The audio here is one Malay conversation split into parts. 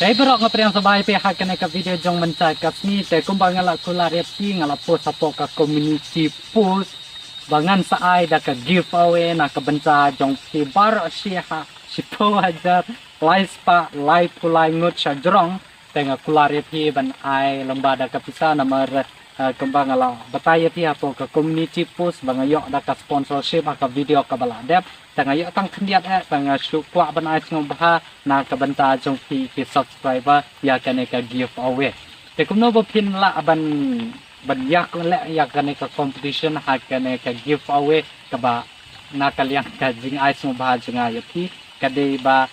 Tapi berok ngapriang sabay pihak kena ke video jong mencakat ni te kumbang ngala kularet ti ngala post apo ka community post bangan saay da ka giveaway na ka benca jong ti bar siha si po hajar live pa live kulay ngut sa jrong tenga kularet ti ban ay lembada ka pisa nomor kumbang ngala bataya ti apo ka community post bangayo da ka sponsorship ka video ka baladep tengah yuk tang kendiat tengah syukwa ban ai ngom bah na ka banta jong ki subscriber ya kan ka giveaway te kumno bo pin la ban yak le ya kan ka competition ha kan ka giveaway ka ba na kaliang ka jing ai ngom bah jing ayat ki ka de ba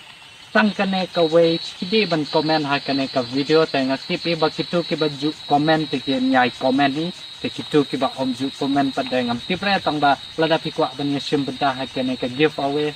tang kan ka way kidi ban comment ha kan ka video tengah tipi ba kitu ki ba ju comment ti nyai comment ni begitu kiba om ju komen pada ngam tipre tang ba lada pikwa ban ngesim benda hakene ka giveaway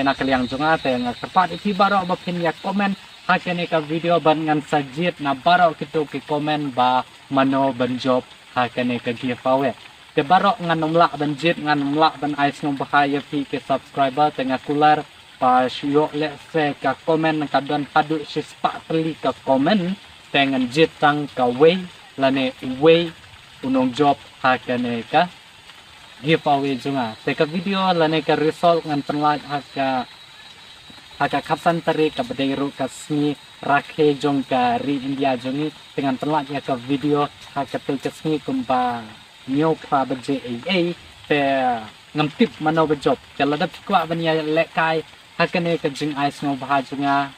nak liang junga te nga tepat iki baro ba pin ya komen hakene ka video ban ngan sajit na baro kitu ki komen ba mano ban job hakene ka giveaway te baro ngan nomlak ban jit ngan nomlak ban ais ngom bahaya fi ke subscriber tengah kular pa syok le se ka komen ka don padu sispa teli ka komen tengan jit tang ka way lane way unong job hakane ka giveaway junga teka video lane ka result ngan penlaj haka kapsan tari ka bedairu ka sni rakhe jong ka ri India jongi dengan penlaj ka video haka tu ka sni kumpa nyo pa beje te ngamtip mano bejob kala da pikwa banya lekai hakane ka jing ais ngo bahajunga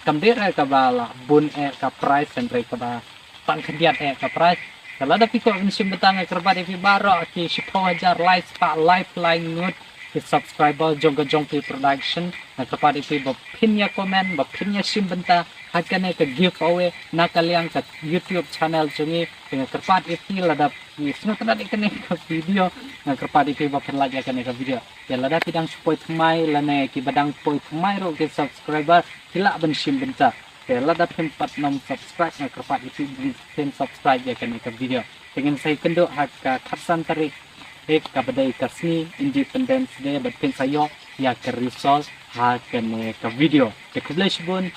kamdera ka bala bun ka price and ka ba pan kediat ka price kalau ada pikir insim betang kerbat di baro ki sipo hajar live pa live line ngut ki subscriber jong ki production na kerbat di bapin ya komen bapin ya sim benta hakane ke giveaway na kaliang ke YouTube channel jongi dengan kerbat itu lada ki semua tadi kene ke video na kerbat di bapin lagi kene ke video ya lada tidang supoi thmai lane ki badang poi thmai ro ki subscriber kila ben sim benta Kela dapat 46 subscribe na kerpat itu bikin subscribe ya kan ke video. Dengan saya kendo hak kapsan tarik ka badai kasni Independence Day bikin saya ya ke result hak ke video. Ke bun